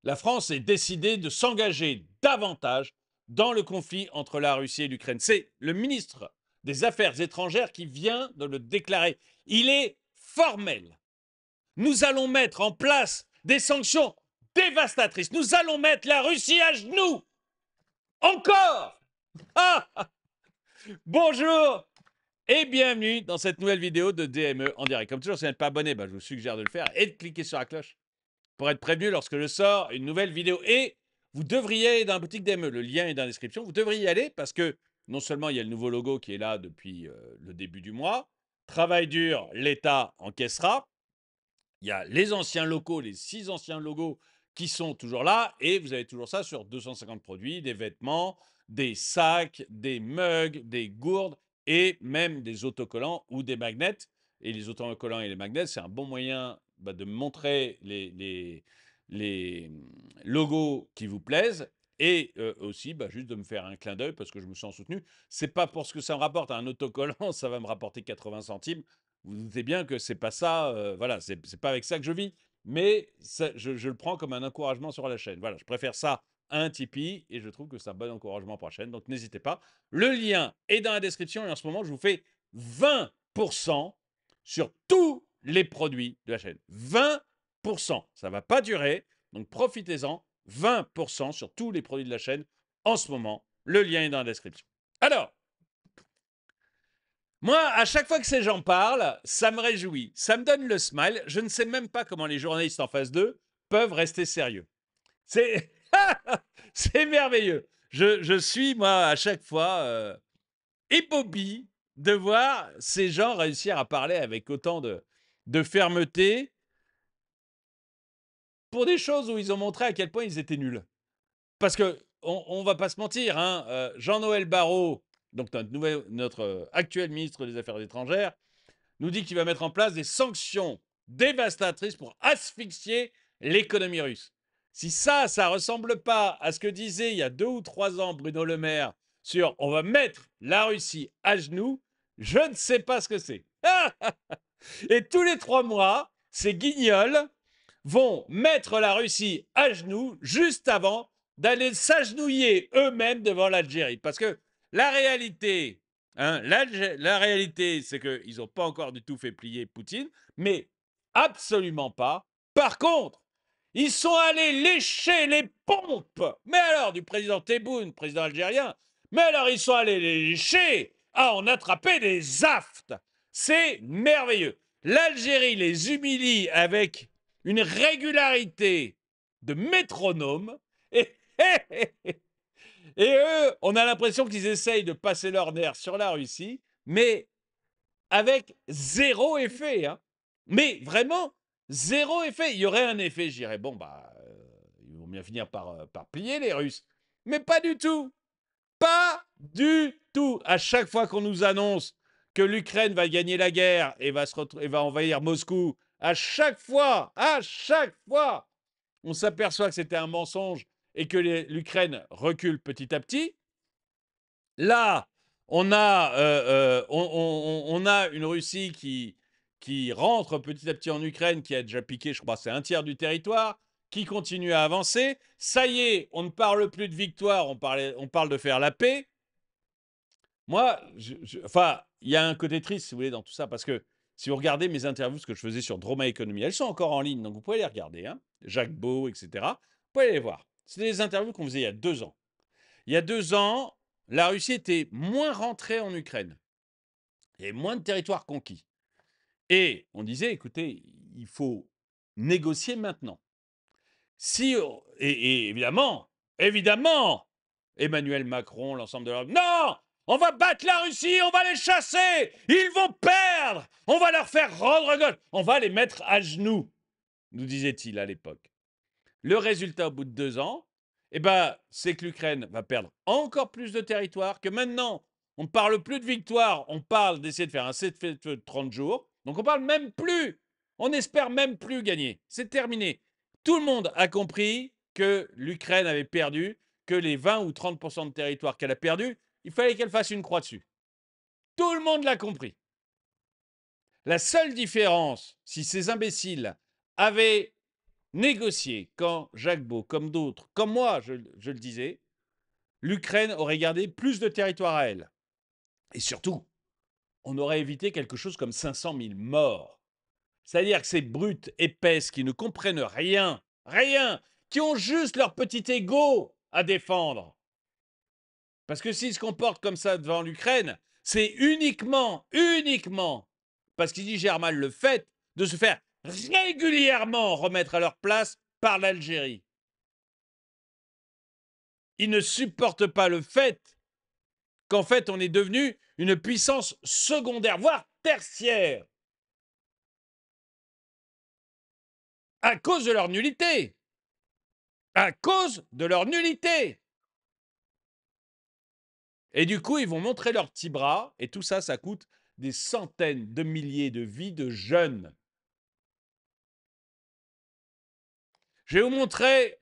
La France est décidée de s'engager davantage dans le conflit entre la Russie et l'Ukraine. C'est le ministre des Affaires étrangères qui vient de le déclarer. Il est formel. Nous allons mettre en place des sanctions dévastatrices. Nous allons mettre la Russie à genoux. Encore. Ah, bonjour et bienvenue dans cette nouvelle vidéo de DME en direct. Comme toujours, si vous n'êtes pas abonné, je vous suggère de le faire et de cliquer sur la cloche pour être prévenu lorsque je sors une nouvelle vidéo. Et vous devriez aller dans la boutique DME, le lien est dans la description, vous devriez y aller parce que non seulement il y a le nouveau logo qui est là depuis le début du mois, travail dur, l'État encaissera, il y a les anciens locaux, les 6 anciens logos qui sont toujours là, et vous avez toujours ça sur 250 produits, des vêtements, des sacs, des mugs, des gourdes, et même des autocollants ou des magnets. Et les autocollants et les magnets, c'est un bon moyen de montrer les logos qui vous plaisent, et aussi juste de me faire un clin d'œil parce que je me sens soutenu. C'est pas pour ce que ça me rapporte. Un autocollant, ça va me rapporter 80 centimes. Vous doutez bien que c'est pas ça, voilà, c'est pas avec ça que je vis, mais ça, je le prends comme un encouragement sur la chaîne. Voilà, je préfère ça à un Tipeee et je trouve que c'est un bon encouragement pour la chaîne, donc n'hésitez pas. Le lien est dans la description et en ce moment, je vous fais 20% sur tous les produits de la chaîne. 20%, ça va pas durer, donc profitez-en. 20% sur tous les produits de la chaîne en ce moment. Le lien est dans la description. Alors, moi, à chaque fois que ces gens parlent, ça me réjouit, ça me donne le smile. Je ne sais même pas comment les journalistes en face d'eux peuvent rester sérieux. C'est c'est merveilleux. Je suis, moi, à chaque fois, ébahi de voir ces gens réussir à parler avec autant de fermeté pour des choses où ils ont montré à quel point ils étaient nuls. Parce que on va pas se mentir, hein, Jean-Noël Barrot, donc notre actuel ministre des Affaires étrangères, nous dit qu'il va mettre en place des sanctions dévastatrices pour asphyxier l'économie russe. Si ça ressemble pas à ce que disait il y a 2 ou 3 ans Bruno Le Maire sur on va mettre la Russie à genoux, je ne sais pas ce que c'est. Et tous les 3 mois, ces guignols vont mettre la Russie à genoux juste avant d'aller s'agenouiller eux-mêmes devant l'Algérie. Parce que la réalité, hein, la réalité, c'est qu'ils n'ont pas encore du tout fait plier Poutine, mais absolument pas. Par contre, ils sont allés lécher les pompes, mais alors du président Tebboune, président algérien, mais alors ils sont allés les lécher à en attraper des aftes. C'est merveilleux. L'Algérie les humilie avec une régularité de métronome. Et, et eux, on a l'impression qu'ils essayent de passer leur nerf sur la Russie, mais avec zéro effet. Hein. Mais vraiment, zéro effet. Il y aurait un effet, je dirais, ils vont bien finir par plier les Russes. Mais pas du tout. Pas du tout. À chaque fois qu'on nous annonce que l'Ukraine va gagner la guerre et va envahir Moscou, à chaque fois, on s'aperçoit que c'était un mensonge et que l'Ukraine recule petit à petit. Là, on a une Russie qui rentre petit à petit en Ukraine, qui a déjà piqué, je crois, c'est un tiers du territoire, qui continue à avancer. Ça y est, on ne parle plus de victoire, on parle de faire la paix. Moi, enfin, il y a un côté triste, si vous voulez, dans tout ça, parce que si vous regardez mes interviews, ce que je faisais sur Droma Economy, elles sont encore en ligne, donc vous pouvez les regarder, hein, Jacques Beau, etc. Vous pouvez les voir. C'est des interviews qu'on faisait il y a 2 ans. Il y a 2 ans, la Russie était moins rentrée en Ukraine. Il y avait moins de territoires conquis. Et on disait, écoutez, il faut négocier maintenant. Et évidemment, Emmanuel Macron, l'ensemble de l'Europe, non, on va battre la Russie, on va les chasser, ils vont perdre, on va leur faire rendre gauche, on va les mettre à genoux, nous disait-il à l'époque. Le résultat au bout de 2 ans, c'est que l'Ukraine va perdre encore plus de territoire, que maintenant, on ne parle plus de victoire, on parle d'essayer de faire un cessez-le-feu de 30 jours, donc on parle même plus, on n'espère même plus gagner, c'est terminé. Tout le monde a compris que l'Ukraine avait perdu, que les 20 ou 30% de territoire qu'elle a perdu, il fallait qu'elle fasse une croix dessus. Tout le monde l'a compris. La seule différence, si ces imbéciles avaient négocié quand Jacques Beau, comme d'autres, comme moi, je le disais, l'Ukraine aurait gardé plus de territoire à elle. Et surtout, on aurait évité quelque chose comme 500 000 morts. C'est-à-dire que ces brutes épaisses qui ne comprennent rien, rien, qui ont juste leur petit ego à défendre. Parce que s'ils se comportent comme ça devant l'Ukraine, c'est uniquement parce qu'ils digèrent mal le fait de se faire régulièrement remettre à leur place par l'Algérie. Ils ne supportent pas le fait qu'en fait on est devenu une puissance secondaire, voire tertiaire, à cause de leur nullité. À cause de leur nullité. Et du coup, ils vont montrer leurs petits bras, et tout ça, ça coûte des centaines de milliers de vies de jeunes. Je vais vous montrer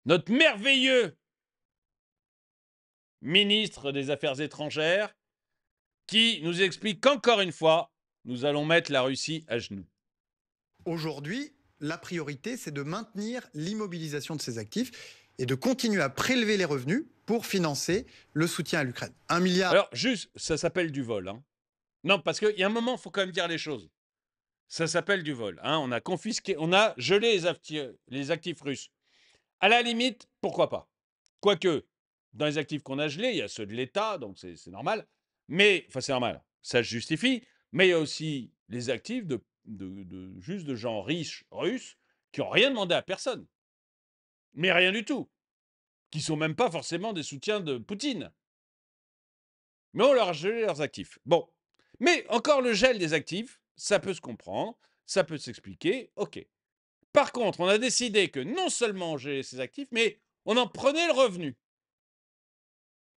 notre merveilleux ministre des Affaires étrangères qui nous explique qu'encore une fois, nous allons mettre la Russie à genoux. Aujourd'hui, la priorité, c'est de maintenir l'immobilisation de ces actifs et de continuer à prélever les revenus pour financer le soutien à l'Ukraine. 1 milliard. Alors, juste, ça s'appelle du vol. Hein. Non, parce qu'il y a un moment, il faut quand même dire les choses. Ça s'appelle du vol. Hein. On a confisqué, on a gelé les actifs russes. À la limite, pourquoi pas? Quoique, dans les actifs qu'on a gelés, il y a ceux de l'État, donc c'est normal. Mais, enfin, c'est normal, ça se justifie. Mais il y a aussi les actifs juste de gens riches russes qui n'ont rien demandé à personne. Mais rien du tout. Qui ne sont même pas forcément des soutiens de Poutine. Mais on leur a gelé leurs actifs. Bon. Mais encore le gel des actifs, ça peut se comprendre, ça peut s'expliquer, ok. Par contre, on a décidé que non seulement on gelait ces actifs, mais on en prenait le revenu.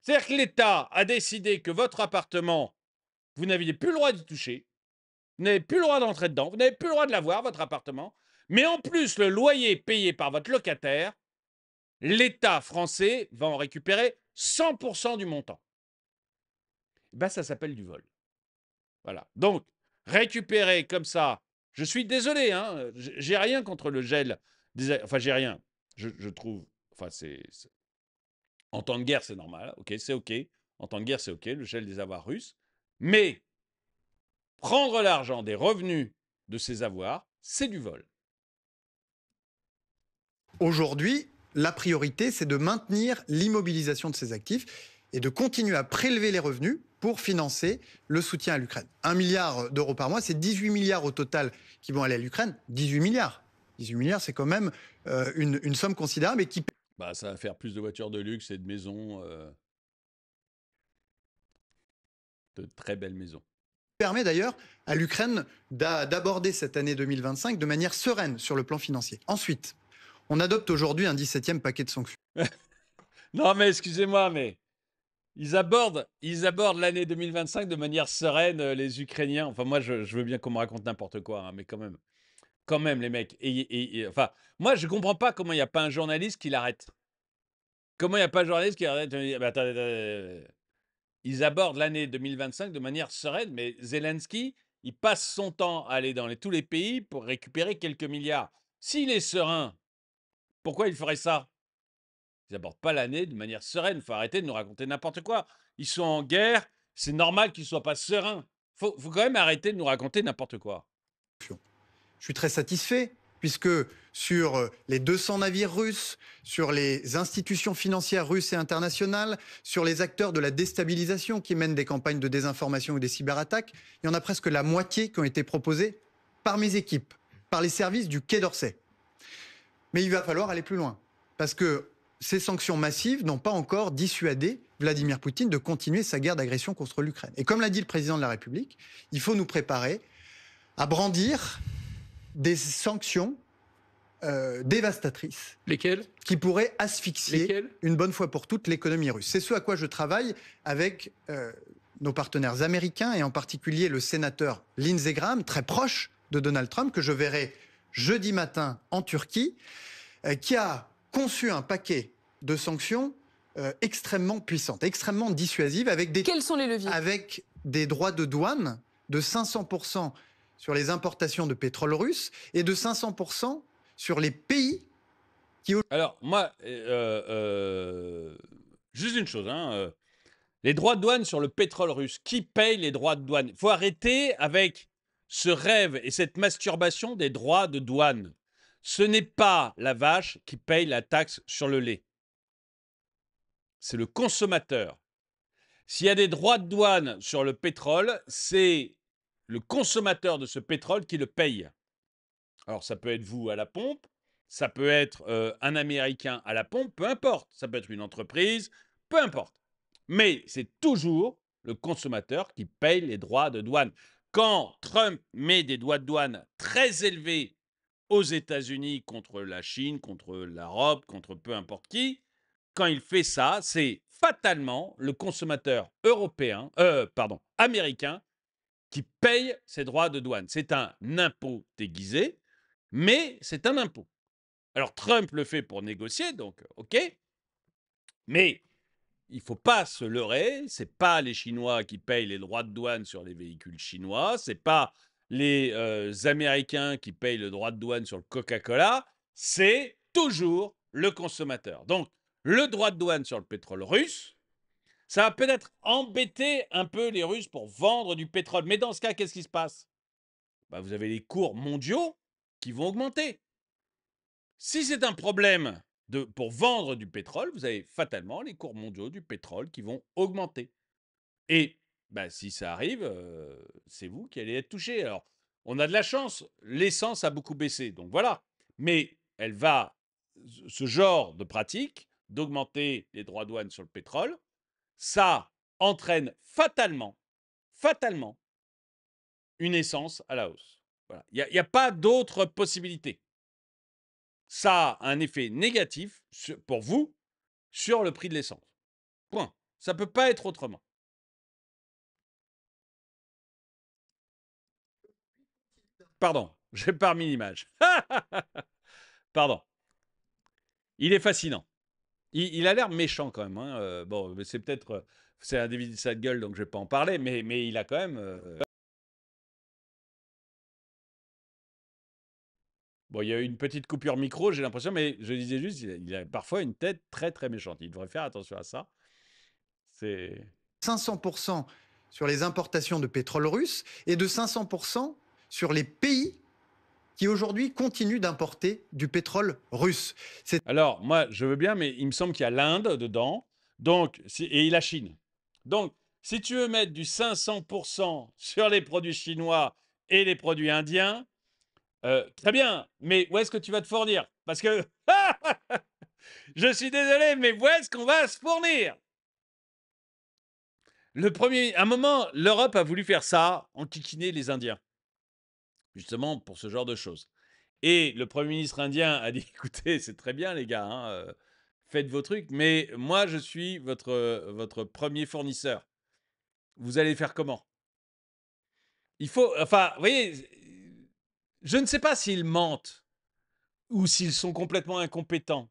C'est-à-dire que l'État a décidé que votre appartement, vous n'aviez plus le droit d'y toucher, vous n'avez plus le droit d'entrer dedans, vous n'avez plus le droit de l'avoir, votre appartement, mais en plus, le loyer payé par votre locataire, l'État français va en récupérer 100% du montant. Ben, ça s'appelle du vol. Voilà. Donc, récupérer comme ça, je suis désolé, hein, j'ai rien contre le gel. Enfin, j'ai rien. Je trouve. Enfin, en temps de guerre, c'est normal. Ok, c'est ok. En temps de guerre, c'est ok, le gel des avoirs russes. Mais prendre l'argent des revenus de ces avoirs, c'est du vol. Aujourd'hui, la priorité, c'est de maintenir l'immobilisation de ces actifs et de continuer à prélever les revenus pour financer le soutien à l'Ukraine. 1 milliard d'euros par mois, c'est 18 milliards au total qui vont aller à l'Ukraine. 18 milliards. 18 milliards, c'est quand même une somme considérable et qui... Bah, ça va faire plus de voitures de luxe et de maisons, de très belles maisons. Permet d'ailleurs à l'Ukraine d'aborder cette année 2025 de manière sereine sur le plan financier. Ensuite, on adopte aujourd'hui un 17e paquet de sanctions. Non, mais excusez-moi, mais ils abordent l'année 2025 de manière sereine, les Ukrainiens. Enfin, moi, je veux bien qu'on me raconte n'importe quoi, hein, mais quand même, les mecs. Enfin, moi, je comprends pas comment il n'y a pas un journaliste qui l'arrête. Comment il n'y a pas un journaliste qui arrête? Attendez. Ils abordent l'année 2025 de manière sereine, mais Zelensky, il passe son temps à aller dans tous les pays pour récupérer quelques milliards. S'il est serein, pourquoi il ferait ça? Ils n'abordent pas l'année de manière sereine. Il faut arrêter de nous raconter n'importe quoi. Ils sont en guerre, c'est normal qu'ils ne soient pas sereins. Faut quand même arrêter de nous raconter n'importe quoi. Je suis très satisfait, puisque sur les 200 navires russes, sur les institutions financières russes et internationales, sur les acteurs de la déstabilisation qui mènent des campagnes de désinformation ou des cyberattaques, il y en a presque la moitié qui ont été proposées par mes équipes, par les services du Quai d'Orsay. Mais il va falloir aller plus loin, parce que ces sanctions massives n'ont pas encore dissuadé Vladimir Poutine de continuer sa guerre d'agression contre l'Ukraine. Et comme l'a dit le président de la République, il faut nous préparer à brandir des sanctions dévastatrices. Lesquelles? Qui pourraient asphyxier une bonne fois pour toutes l'économie russe. C'est ce à quoi je travaille avec nos partenaires américains et en particulier le sénateur Lindsey Graham, très proche de Donald Trump, que je verrai jeudi matin en Turquie, qui a conçu un paquet de sanctions extrêmement puissantes, extrêmement dissuasives, avec des... Quels sont les leviers? Avec des droits de douane de 500% sur les importations de pétrole russe et de 500% sur les pays qui... Alors, moi, juste une chose, hein, les droits de douane sur le pétrole russe, qui paye les droits de douane? Il faut arrêter avec ce rêve et cette masturbation des droits de douane. Ce n'est pas la vache qui paye la taxe sur le lait. C'est le consommateur. S'il y a des droits de douane sur le pétrole, c'est le consommateur de ce pétrole qui le paye. Alors, ça peut être vous à la pompe, ça peut être un Américain à la pompe, peu importe. Ça peut être une entreprise, peu importe. Mais c'est toujours le consommateur qui paye les droits de douane. Quand Trump met des droits de douane très élevés aux États-Unis contre la Chine, contre l'Europe, contre peu importe qui, quand il fait ça, c'est fatalement le consommateur américain qui paye ses droits de douane. C'est un impôt déguisé, mais c'est un impôt. Alors Trump le fait pour négocier, donc OK, mais il ne faut pas se leurrer, ce n'est pas les Chinois qui payent les droits de douane sur les véhicules chinois, ce n'est pas les Américains qui payent le droit de douane sur le Coca-Cola, c'est toujours le consommateur. Donc, le droit de douane sur le pétrole russe, ça va peut-être embêter un peu les Russes pour vendre du pétrole. Mais dans ce cas, qu'est-ce qui se passe? Vous avez les cours mondiaux qui vont augmenter. Si c'est un problème pour vendre du pétrole, vous avez fatalement les cours mondiaux du pétrole qui vont augmenter. Et si ça arrive, c'est vous qui allez être touché. Alors, on a de la chance, l'essence a beaucoup baissé, donc voilà. Mais ce genre de pratique, d'augmenter les droits de douane sur le pétrole, ça entraîne fatalement une essence à la hausse. Voilà. Il n'y a pas d'autre possibilité. Ça a un effet négatif pour vous sur le prix de l'essence. Point. Ça ne peut pas être autrement. Pardon, j'ai pas remis l'image. Pardon. Il est fascinant. Il a l'air méchant quand même. Hein. Bon, c'est peut-être... c'est un dévié de sa gueule, donc je ne vais pas en parler, mais il a quand même... Bon, il y a eu une petite coupure micro, j'ai l'impression, mais je disais juste, il a parfois une tête très, très méchante. Il devrait faire attention à ça. C'est... 500% sur les importations de pétrole russe et de 500% sur les pays qui aujourd'hui continuent d'importer du pétrole russe. Alors, moi, je veux bien, mais il me semble qu'il y a l'Inde dedans, donc, et la Chine. Donc, si tu veux mettre du 500% sur les produits chinois et les produits indiens, très bien, mais où est-ce que tu vas te fournir? Parce que, je suis désolé, mais où est-ce qu'on va se fournir? À un moment, l'Europe a voulu faire ça, enquiquiner les Indiens, justement pour ce genre de choses. Et le Premier ministre indien a dit, écoutez, c'est très bien les gars, hein, faites vos trucs, mais moi je suis votre premier fournisseur. Vous allez faire comment? Il faut, enfin, vous voyez, je ne sais pas s'ils mentent ou s'ils sont complètement incompétents,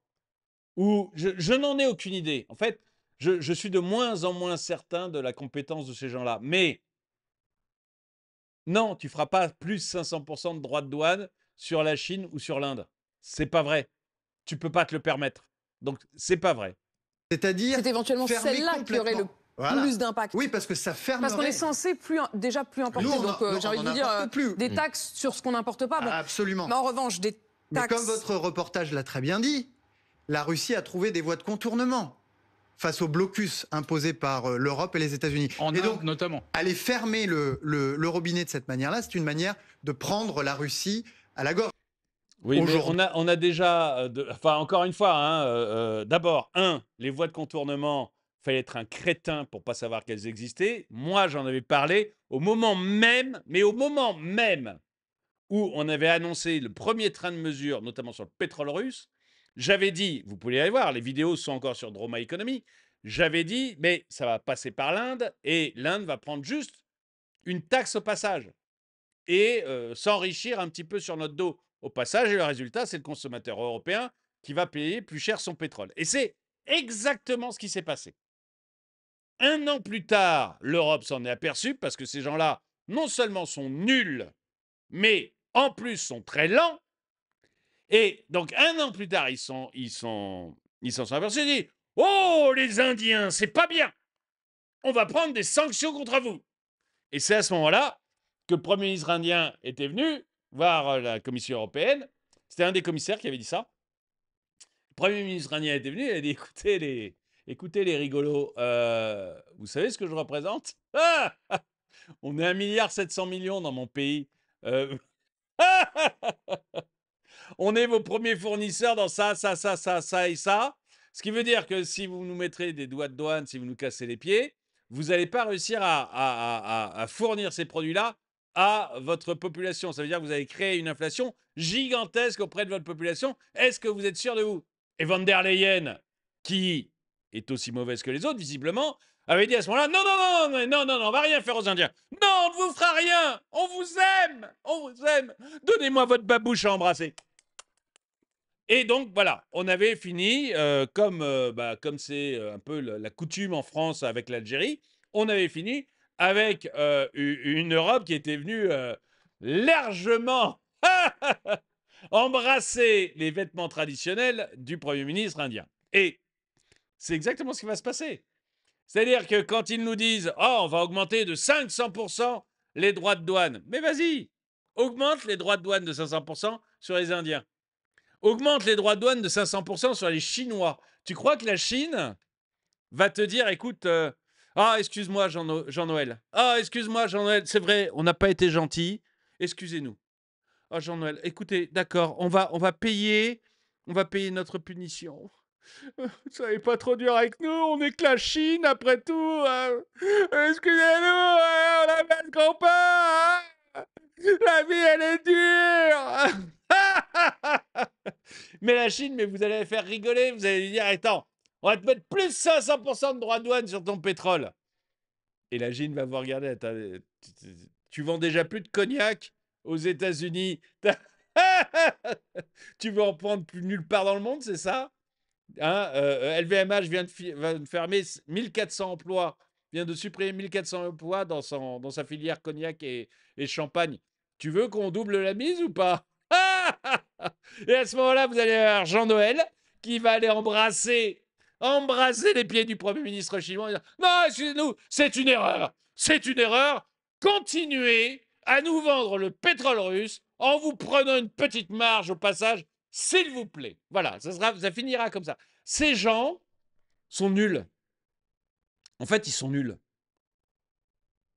ou je n'en ai aucune idée. En fait, je suis de moins en moins certain de la compétence de ces gens-là. Mais non, tu feras pas plus 500% de droits de douane sur la Chine ou sur l'Inde. C'est pas vrai. Tu peux pas te le permettre. Donc, c'est pas vrai. C'est-à-dire c'est éventuellement fermer celle-là qui aurait le plus d'impact. Oui, parce que ça fermerait. Parce qu'on est censé déjà plus importer. Donc, j'ai envie de vous dire, des taxes sur ce qu'on n'importe pas. Bon. Absolument. Mais en revanche, des taxes... Mais comme votre reportage l'a très bien dit, la Russie a trouvé des voies de contournement face au blocus imposé par l'Europe et les États-Unis. En Inde, notamment. Aller fermer le robinet de cette manière-là, c'est une manière de prendre la Russie à la gorge. Oui, mais on a déjà... encore une fois, hein, d'abord, les voies de contournement, il fallait être un crétin pour ne pas savoir qu'elles existaient. Moi, j'en avais parlé au moment même où on avait annoncé le premier train de mesure, notamment sur le pétrole russe. J'avais dit, vous pouvez aller voir, les vidéos sont encore sur Droma Economy, j'avais dit, mais ça va passer par l'Inde et l'Inde va prendre juste une taxe au passage et s'enrichir un petit peu sur notre dos au passage. Et le résultat, c'est le consommateur européen qui va payer plus cher son pétrole. Et c'est exactement ce qui s'est passé. 1 an plus tard, l'Europe s'en est aperçue parce que ces gens-là, non seulement sont nuls mais en plus sont très lents. Et donc, 1 an plus tard, ils s'en sont aperçus et disent « Oh, les Indiens, c'est pas bien! On va prendre des sanctions contre vous !» Et c'est à ce moment-là que le Premier ministre indien était venu voir la Commission européenne. C'était un des commissaires qui avait dit ça. Le Premier ministre indien était venu et a dit « Écoutez les rigolos, vous savez ce que je représente? On est 1,7 milliard dans mon pays. On est vos premiers fournisseurs dans ça, ça, ça, ça, ça et ça. Ce qui veut dire que si vous nous mettrez des doigts de douane, si vous nous cassez les pieds, vous n'allez pas réussir à fournir ces produits-là à votre population. Ça veut dire que vous allez créer une inflation gigantesque auprès de votre population. Est-ce que vous êtes sûr de vous? Et Van der Leyen, qui est aussi mauvaise que les autres, visiblement, avait dit à ce moment-là, non, non, non, non, non, non, on va rien faire aux Indiens. Non, on ne vous fera rien. On vous aime. On vous aime. Donnez-moi votre babouche à embrasser. Et donc, voilà, on avait fini, comme c'est un peu la coutume en France avec l'Algérie, on avait fini avec une Europe qui était venue largement embrasser les vêtements traditionnels du Premier ministre indien. Et c'est exactement ce qui va se passer. C'est-à-dire que quand ils nous disent « Oh, on va augmenter de 500% les droits de douane », mais vas-y, augmente les droits de douane de 500% sur les Indiens. Augmente les droits de douane de 500% sur les Chinois. Tu crois que la Chine va te dire, écoute, excuse-moi Jean-Noël. Ah, excuse-moi Jean-Noël, c'est vrai, on n'a pas été gentil. Excusez-nous. Ah, Jean-Noël, écoutez, d'accord, on va payer notre punition. Vous savez pas trop dur avec nous, on est que la Chine après tout. Excusez-nous, on a mal qu'on pas. La vie, elle est dure. Mais la Chine, mais vous allez la faire rigoler, vous allez lui dire, attends, on va te mettre plus 500% de droits de douane sur ton pétrole. Et la Chine va vous regarder, attends, tu vends déjà plus de cognac aux États-Unis. Tu veux en prendre plus nulle part dans le monde, c'est ça? LVMH vient de fermer 1400 emplois, vient de supprimer 1400 emplois dans sa filière cognac et champagne. Tu veux qu'on double la mise ou pas? Et à ce moment-là, vous allez avoir Jean-Noël qui va aller embrasser les pieds du Premier ministre chinois et dire « Non, excusez-nous, c'est une erreur. C'est une erreur. Continuez à nous vendre le pétrole russe en vous prenant une petite marge au passage, s'il vous plaît. » Voilà, ça finira comme ça. Ces gens sont nuls. En fait, ils sont nuls.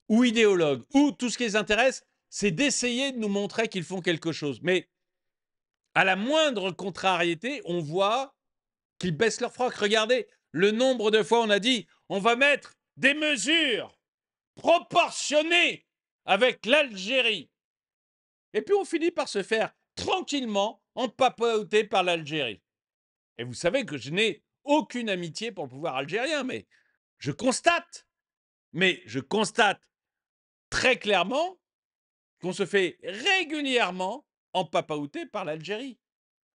Ou idéologues, ou tout ce qui les intéresse, c'est d'essayer de nous montrer qu'ils font quelque chose. Mais à la moindre contrariété, on voit qu'ils baissent leur froc. Regardez le nombre de fois on a dit on va mettre des mesures proportionnées avec l'Algérie. Et puis on finit par se faire tranquillement empapoter par l'Algérie. Et vous savez que je n'ai aucune amitié pour le pouvoir algérien, mais je constate très clairement qu'on se fait régulièrement empapaouter par l'Algérie.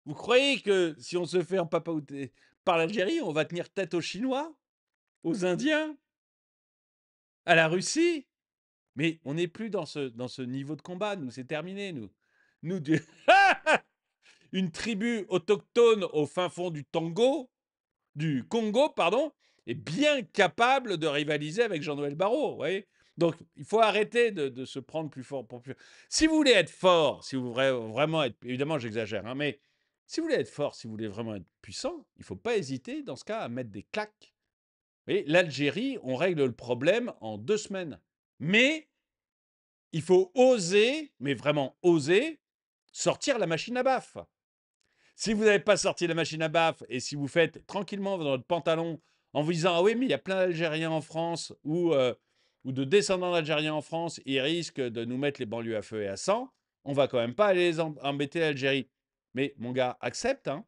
Vous croyez que si on se fait empapaouter par l'Algérie, on va tenir tête aux Chinois, aux Indiens, à la Russie? Mais on n'est plus dans ce niveau de combat, nous, c'est terminé, nous. Une tribu autochtone au fin fond du Congo, pardon, est bien capable de rivaliser avec Jean-Noël Barrot, vous voyez? Donc, il faut arrêter de se prendre plus fort pour plus. Si vous voulez être fort, si vous voulez vraiment être, évidemment, j'exagère, hein, mais si vous voulez être fort, si vous voulez vraiment être puissant, il ne faut pas hésiter, dans ce cas, à mettre des claques. Vous voyez, l'Algérie, on règle le problème en 2 semaines. Mais il faut oser, mais vraiment oser, sortir la machine à baffe. Si vous n'avez pas sorti la machine à baffe et si vous faites tranquillement dans votre pantalon en vous disant « Ah oui, mais il y a plein d'Algériens en France ou de descendants d'Algériens en France, ils risquent de nous mettre les banlieues à feu et à sang, on va quand même pas aller les embêter l'Algérie. » Mais mon gars, accepte, hein.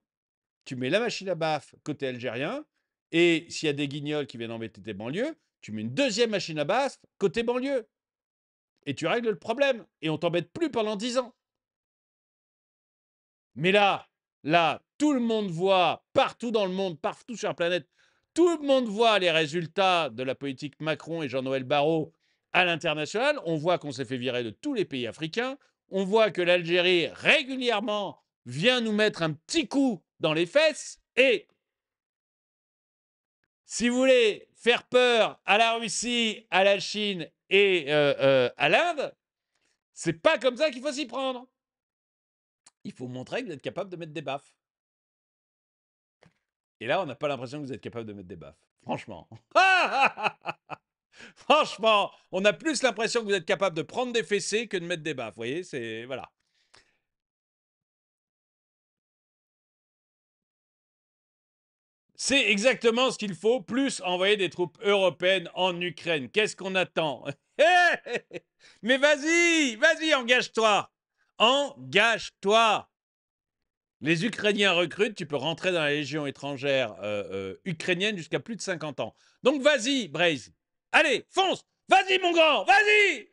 Tu mets la machine à baffe côté algérien et s'il y a des guignols qui viennent embêter tes banlieues, tu mets une deuxième machine à baffe côté banlieue. Et tu règles le problème. Et on t'embête plus pendant 10 ans. Mais là, tout le monde voit, partout dans le monde, partout sur la planète, tout le monde voit les résultats de la politique Macron et Jean-Noël Barrot à l'international. On voit qu'on s'est fait virer de tous les pays africains. on voit que l'Algérie régulièrement vient nous mettre un petit coup dans les fesses. Et si vous voulez faire peur à la Russie, à la Chine et à l'Inde, c'est pas comme ça qu'il faut s'y prendre. Il faut montrer que vous êtes capable de mettre des baffes. Et là, on n'a pas l'impression que vous êtes capable de mettre des baffes. Franchement. Franchement, on a plus l'impression que vous êtes capable de prendre des fessées que de mettre des baffes. Vous voyez, c'est... Voilà. C'est exactement ce qu'il faut, plus envoyer des troupes européennes en Ukraine. Qu'est-ce qu'on attend? Mais vas-y, vas-y, engage-toi. Engage-toi. Les Ukrainiens recrutent, tu peux rentrer dans la légion étrangère ukrainienne jusqu'à plus de 50 ans. Donc vas-y, Braise. Allez, fonce. Vas-y, mon grand, vas-y.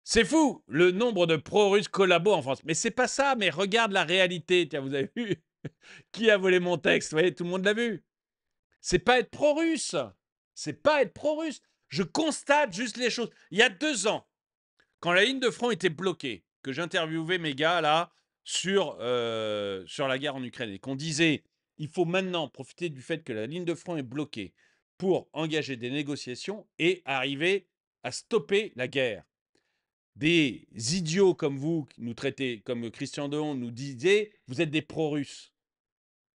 C'est fou, le nombre de pro-russes collabos en France. Mais c'est pas ça, mais regarde la réalité. Tiens, vous avez vu qui a volé mon texte? Vous voyez, tout le monde l'a vu. C'est pas être pro-russe. C'est pas être pro-russe. Je constate juste les choses. Il y a 2 ans, quand la ligne de front était bloquée, que j'interviewais mes gars là sur la guerre en Ukraine et qu'on disait il faut maintenant profiter du fait que la ligne de front est bloquée pour engager des négociations et arriver à stopper la guerre. Des idiots comme vous, qui nous traitez comme Christian Deon, nous disaient vous êtes des pro-russes.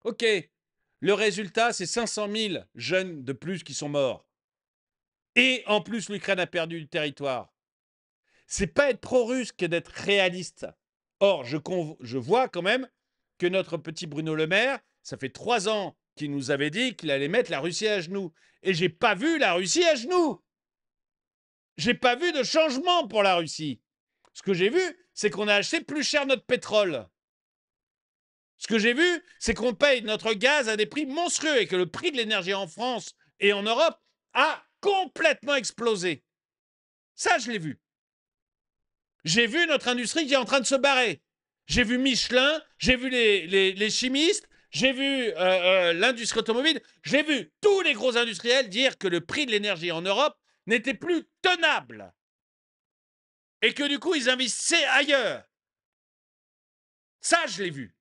Ok, le résultat, c'est 500 000 jeunes de plus qui sont morts. Et en plus, l'Ukraine a perdu du territoire. C'est pas être pro-russe que d'être réaliste. Or, je vois quand même que notre petit Bruno Le Maire, ça fait 3 ans qu'il nous avait dit qu'il allait mettre la Russie à genoux. Et j'ai pas vu la Russie à genoux. J'ai pas vu de changement pour la Russie. Ce que j'ai vu, c'est qu'on a acheté plus cher notre pétrole. Ce que j'ai vu, c'est qu'on paye notre gaz à des prix monstrueux et que le prix de l'énergie en France et en Europe a complètement explosé. Ça, je l'ai vu. J'ai vu notre industrie qui est en train de se barrer. J'ai vu Michelin, j'ai vu les chimistes, j'ai vu l'industrie automobile, j'ai vu tous les gros industriels dire que le prix de l'énergie en Europe n'était plus tenable. Et que du coup, ils investissaient ailleurs. Ça, je l'ai vu.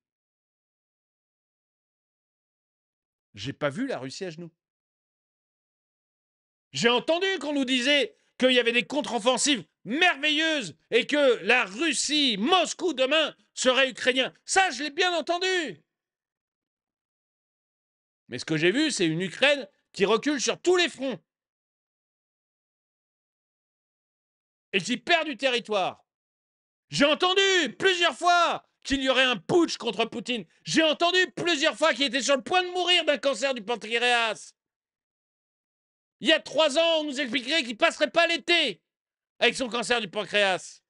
J'ai pas vu la Russie à genoux. J'ai entendu qu'on nous disait qu'il y avait des contre-offensives merveilleuses et que la Russie, Moscou demain serait ukrainien. Ça, je l'ai bien entendu. Mais ce que j'ai vu, c'est une Ukraine qui recule sur tous les fronts et qui perd du territoire. J'ai entendu plusieurs fois qu'il y aurait un putsch contre Poutine. J'ai entendu plusieurs fois qu'il était sur le point de mourir d'un cancer du pancréas. Il y a 3 ans, on nous expliquerait qu'il ne passerait pas l'été avec son cancer du pancréas.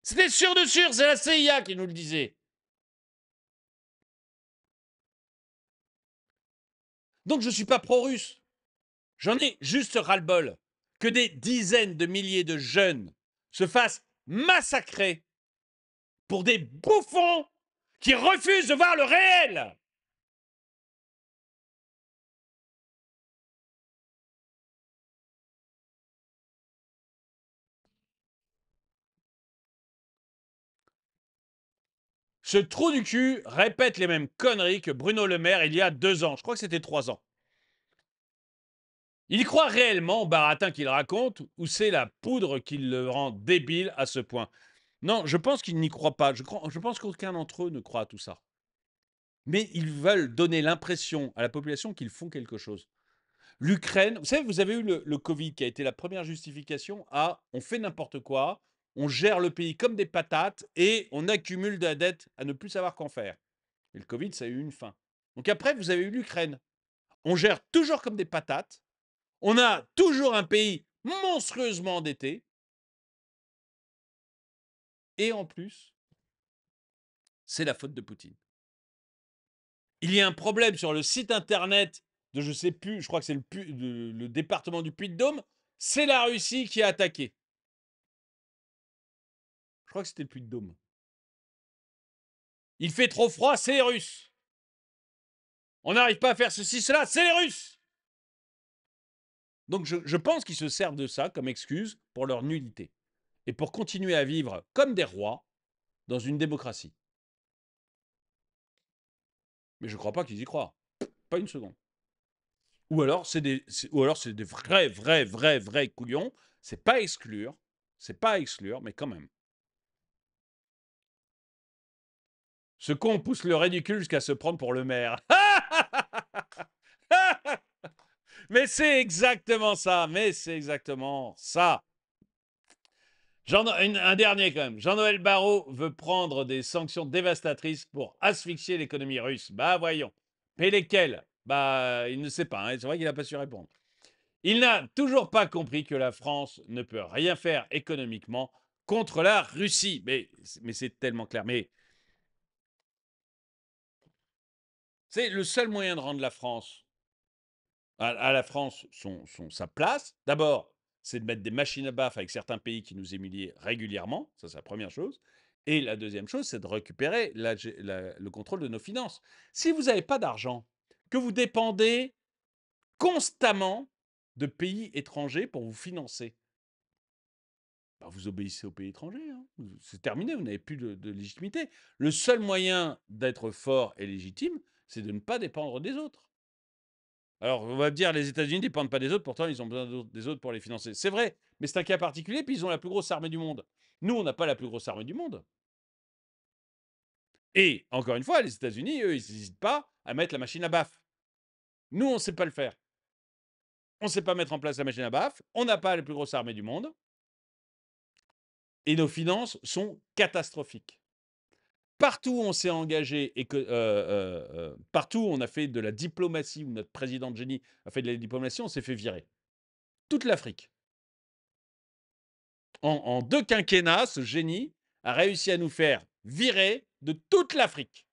C'était sûr de sûr, c'est la CIA qui nous le disait. Donc je ne suis pas pro-russe. J'en ai juste ras-le-bol que des dizaines de milliers de jeunes se fassent massacrer pour des bouffons qui refusent de voir le réel. Ce trou du cul répète les mêmes conneries que Bruno Le Maire il y a 2 ans. Je crois que c'était 3 ans. Il croit réellement au baratin qu'il raconte ou c'est la poudre qui le rend débile à ce point? Non, je pense qu'il n'y croit pas. Je pense qu'aucun d'entre eux ne croit à tout ça. Mais ils veulent donner l'impression à la population qu'ils font quelque chose. L'Ukraine, vous savez, vous avez eu le Covid qui a été la première justification à on fait n'importe quoi, on gère le pays comme des patates et on accumule de la dette à ne plus savoir qu'en faire. Et le Covid, ça a eu une fin. Donc après, vous avez eu l'Ukraine. On gère toujours comme des patates. On a toujours un pays monstrueusement endetté. Et en plus, c'est la faute de Poutine. Il y a un problème sur le site internet de je sais plus, je crois que c'est le département du Puy-de-Dôme. C'est la Russie qui a attaqué. Je crois que c'était le Puy-de-Dôme. Il fait trop froid, c'est les Russes. On n'arrive pas à faire ceci, cela, c'est les Russes. Donc je pense qu'ils se servent de ça comme excuse pour leur nullité et pour continuer à vivre comme des rois dans une démocratie. Mais je ne crois pas qu'ils y croient. Pas une seconde. Ou alors c'est des vrais couillons. C'est pas exclure. C'est pas exclure, mais quand même. Ce con pousse le ridicule jusqu'à se prendre pour le maire. Mais c'est exactement ça. Mais c'est exactement ça. Un dernier quand même. Jean-Noël Barrot veut prendre des sanctions dévastatrices pour asphyxier l'économie russe. Bah voyons. Mais lesquelles? Bah il ne sait pas. Hein. C'est vrai qu'il n'a pas su répondre. Il n'a toujours pas compris que la France ne peut rien faire économiquement contre la Russie. Mais c'est tellement clair. Mais c'est le seul moyen de rendre la France à la France sa place. D'abord, c'est de mettre des machines à baffe avec certains pays qui nous humilient régulièrement. Ça, c'est la première chose. Et la deuxième chose, c'est de récupérer le contrôle de nos finances. Si vous n'avez pas d'argent, que vous dépendez constamment de pays étrangers pour vous financer, bah vous obéissez aux pays étrangers. Hein. C'est terminé, vous n'avez plus de légitimité. Le seul moyen d'être fort et légitime, c'est de ne pas dépendre des autres. Alors, on va me dire, les États-Unis ne dépendent pas des autres, pourtant ils ont besoin des autres pour les financer. C'est vrai, mais c'est un cas particulier, puis ils ont la plus grosse armée du monde. Nous, on n'a pas la plus grosse armée du monde. Et, encore une fois, les États-Unis, eux, ils n'hésitent pas à mettre la machine à baffe. Nous, on ne sait pas le faire. On ne sait pas mettre en place la machine à baffe, on n'a pas la plus grosse armée du monde, et nos finances sont catastrophiques. Partout où on s'est engagé et que partout où on a fait de la diplomatie, où notre président de génie a fait de la diplomatie, on s'est fait virer. Toute l'Afrique. En 2 quinquennats, ce génie a réussi à nous faire virer de toute l'Afrique.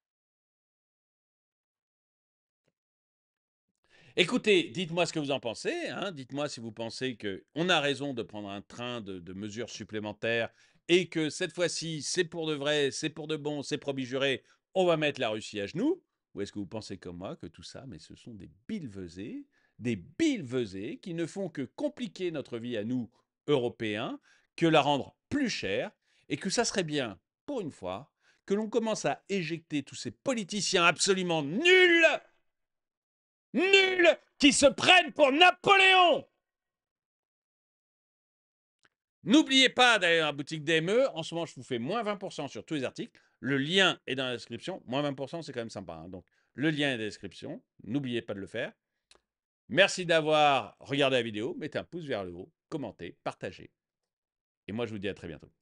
Écoutez, dites-moi ce que vous en pensez. Hein. Dites-moi si vous pensez qu'on a raison de prendre un train de mesures supplémentaires et que cette fois-ci, c'est pour de vrai, c'est pour de bon, c'est promis juré, on va mettre la Russie à genoux. Ou est-ce que vous pensez comme moi que tout ça, mais ce sont des billevesées qui ne font que compliquer notre vie à nous, Européens, que la rendre plus chère, et que ça serait bien, pour une fois, que l'on commence à éjecter tous ces politiciens absolument nuls qui se prennent pour Napoléon. N'oubliez pas d'aller dans la boutique DME. En ce moment, je vous fais moins 20% sur tous les articles. Le lien est dans la description. Moins 20%, c'est quand même sympa. Hein. Donc, le lien est dans la description. N'oubliez pas de le faire. Merci d'avoir regardé la vidéo. Mettez un pouce vers le haut, commentez, partagez. Et moi, je vous dis à très bientôt.